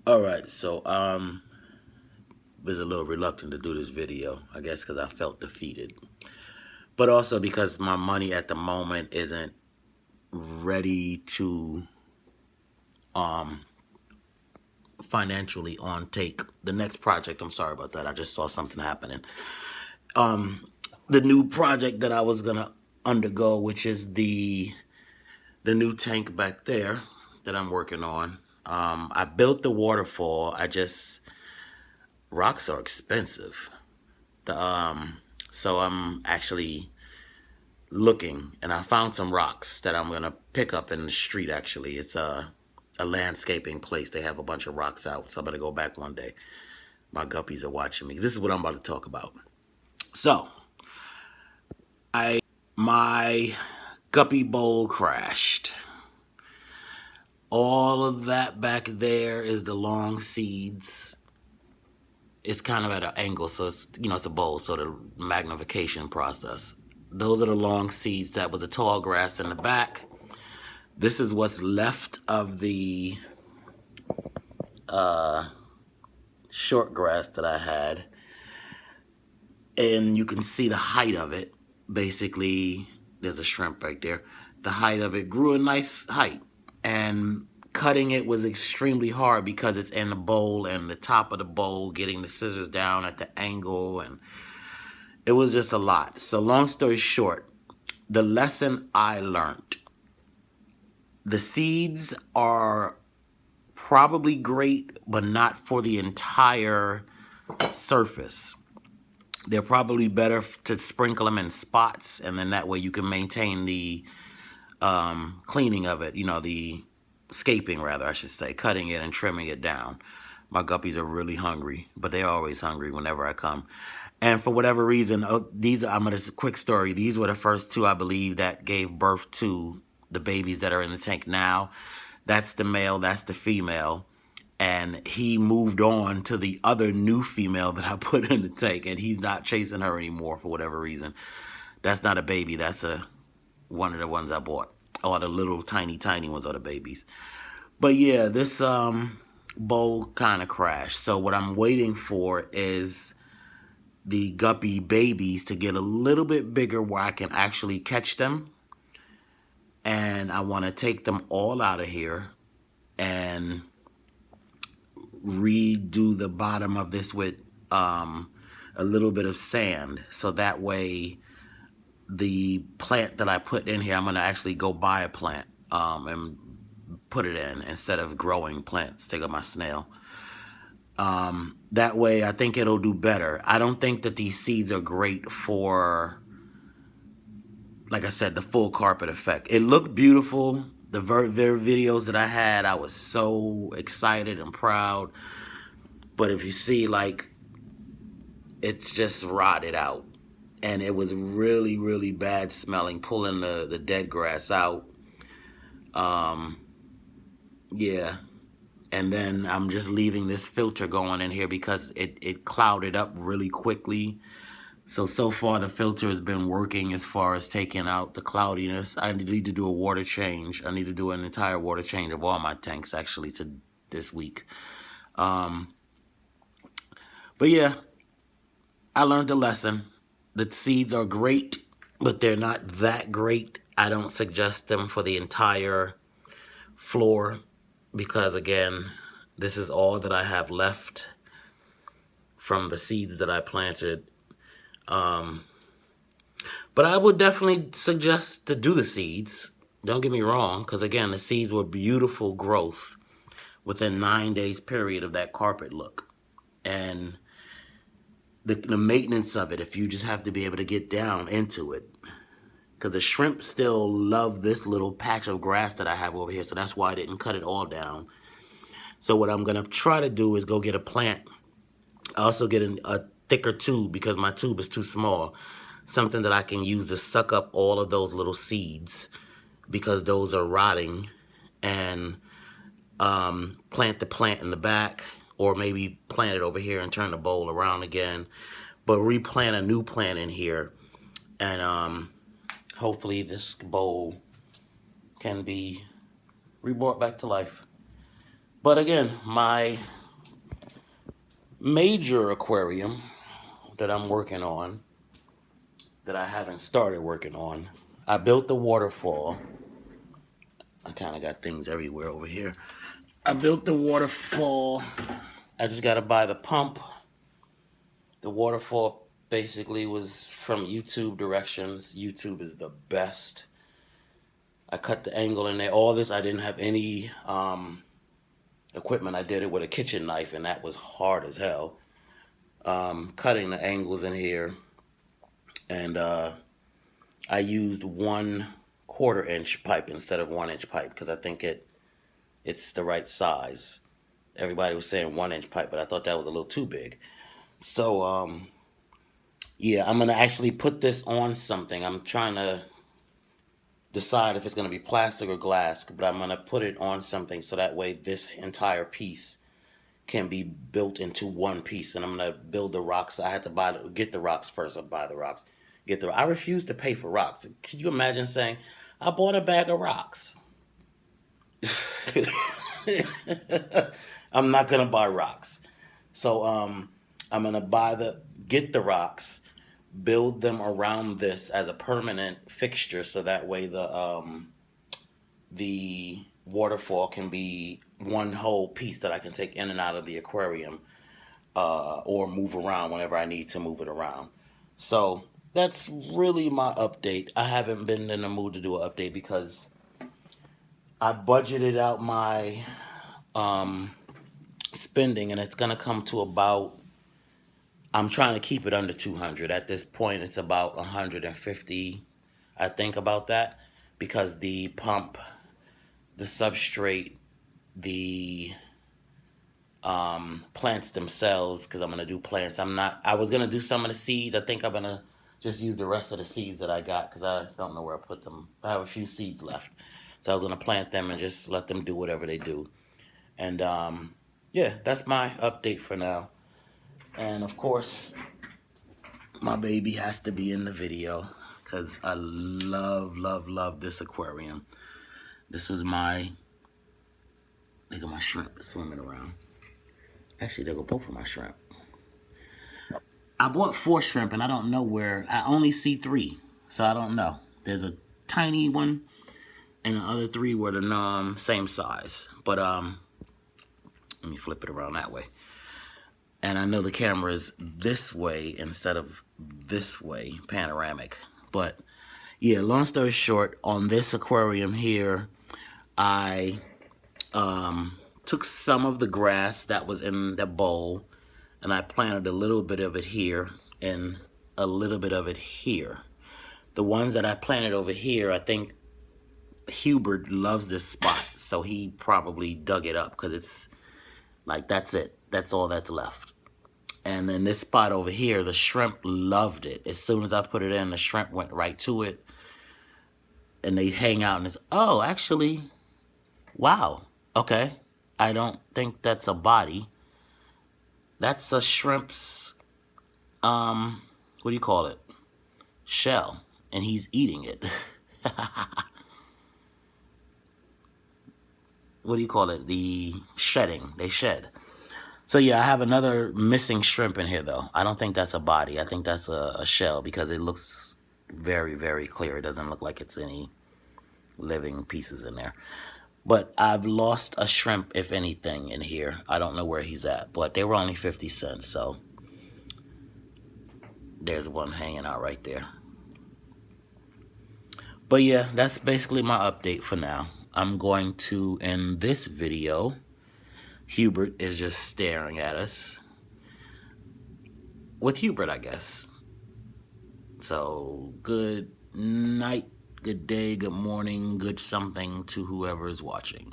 All right, so was a little reluctant to do this video, I guess because I felt defeated, but also because my money at the moment isn't ready to financially on take the next project. I'm sorry about that. I just saw something happening. The new project that I was gonna undergo, which is the new tank back there that I'm working on. I built the waterfall. Rocks are expensive. The so I'm actually looking, and I found some rocks that I'm gonna pick up in the street. Actually, it's a landscaping place. They have a bunch of rocks out, so I'm gonna go back one day. My guppies are watching me. This is what I'm about to talk about. So, my guppy bowl crashed. All of that back there is the long seeds. It's kind of at an angle, so it's a bowl, so the magnification process. Those are the long seeds. That was the tall grass in the back. This is what's left of the short grass that I had. And you can see the height of it. Basically, there's a shrimp right there. The height of it grew a nice height. And cutting it was extremely hard because it's in the bowl and the top of the bowl, getting the scissors down at the angle, and it was just a lot. So long story short, the lesson I learned, the seeds are probably great, but not for the entire surface. They're probably better to sprinkle them in spots, and then that way you can maintain the cleaning of it, the scaping rather, I should say, cutting it and trimming it down. My guppies are really hungry, but they're always hungry whenever I come. And for whatever reason, a quick story. These were the first two, I believe, that gave birth to the babies that are in the tank now. That's the male, that's the female. And he moved on to the other new female that I put in the tank, and he's not chasing her anymore for whatever reason. That's not a baby, that's one of the ones I bought. All the little tiny ones are the babies. But yeah, this bowl kind of crashed. So what I'm waiting for is the guppy babies to get a little bit bigger where I can actually catch them. And I want to take them all out of here and redo the bottom of this with a little bit of sand. So that way the plant that I put in here, I'm going to actually go buy a plant and put it in instead of growing plants. Take up my snail. That way I think it'll do better. I don't think that these seeds are great for, like I said, the full carpet effect. It looked beautiful. The videos that I had, I was so excited and proud. But if you see, like, it's just rotted out. And it was really, really bad smelling, pulling the dead grass out. Yeah. And then I'm just leaving this filter going in here because it clouded up really quickly. So far the filter has been working as far as taking out the cloudiness. I need to do a water change. I need to do an entire water change of all my tanks actually to this week. But yeah, I learned a lesson. The seeds are great, but they're not that great. I don't suggest them for the entire floor because, again, this is all that I have left from the seeds that I planted. But I would definitely suggest to do the seeds. Don't get me wrong, because, again, the seeds were beautiful growth within 9 days period of that carpet look. And the maintenance of it, if you just have to be able to get down into it. Because the shrimp still love this little patch of grass that I have over here, so that's why I didn't cut it all down. So what I'm going to try to do is go get a plant. I also get a thicker tube because my tube is too small. Something that I can use to suck up all of those little seeds because those are rotting, and plant the plant in the back, or maybe plant it over here and turn the bowl around again, but replant a new plant in here, and hopefully this bowl can be rebrought back to life. But again, my major aquarium that I'm working on, that I haven't started working on, I built the waterfall. I kind of got things everywhere over here. I built the waterfall. I just got to buy the pump. The waterfall basically was from YouTube directions. YouTube is the best. I cut the angle in there. All this, I didn't have any equipment. I did it with a kitchen knife, and that was hard as hell. Cutting the angles in here. And I used 1/4 inch pipe instead of 1 inch pipe because I think it's the right size. Everybody was saying 1 inch pipe, but I thought that was a little too big. So yeah, I'm gonna actually put this on something. I'm trying to decide if it's gonna be plastic or glass, but I'm gonna put it on something so that way this entire piece can be built into one piece. And I'm gonna build the rocks. I had to get the rocks first. I'll buy the rocks. I refuse to pay for rocks. Could you imagine saying, I bought a bag of rocks? I'm not gonna buy rocks. So I'm gonna get the rocks, build them around this as a permanent fixture, so that way the waterfall can be one whole piece that I can take in and out of the aquarium, or move around whenever I need to move it around. So that's really my update. I haven't been in the mood to do an update because I budgeted out my spending, and it's gonna come to about, I'm trying to keep it under 200. At this point, it's about 150, I think, about that, because the pump, the substrate, the plants themselves, because I'm going to do plants. I was going to do some of the seeds. I think I'm going to just use the rest of the seeds that I got because I don't know where I put them. I have a few seeds left. So I was going to plant them and just let them do whatever they do. And yeah, that's my update for now. And of course, my baby has to be in the video because I love, love, love this aquarium. This was look at my shrimp swimming around. Actually, there go both of my shrimp. I bought 4 shrimp, and I don't know where. I only see 3, so I don't know. There's a tiny one, and the other 3 were the same size. But let me flip it around that way. And I know the camera is this way instead of this way, panoramic. But yeah, long story short, on this aquarium here, I took some of the grass that was in the bowl, and I planted a little bit of it here and a little bit of it here. The ones that I planted over here, I think Hubert loves this spot, so he probably dug it up because it's like, that's it. That's all that's left. And then this spot over here, the shrimp loved it. As soon as I put it in, the shrimp went right to it. And they hang out, and it's, oh, actually, wow, okay. I don't think that's a body. That's a shrimp's, what do you call it? Shell. And he's eating it. What do you call it? The shedding. They shed. So yeah, I have another missing shrimp in here, though. I don't think that's a body. I think that's a shell because it looks very, very clear. It doesn't look like it's any living pieces in there. But I've lost a shrimp, if anything, in here. I don't know where he's at, but they were only 50 cents, so there's one hanging out right there. But yeah, that's basically my update for now. I'm going to end this video. Hubert is just staring at us. With Hubert, I guess. So, good night, good day, good morning, good something to whoever is watching.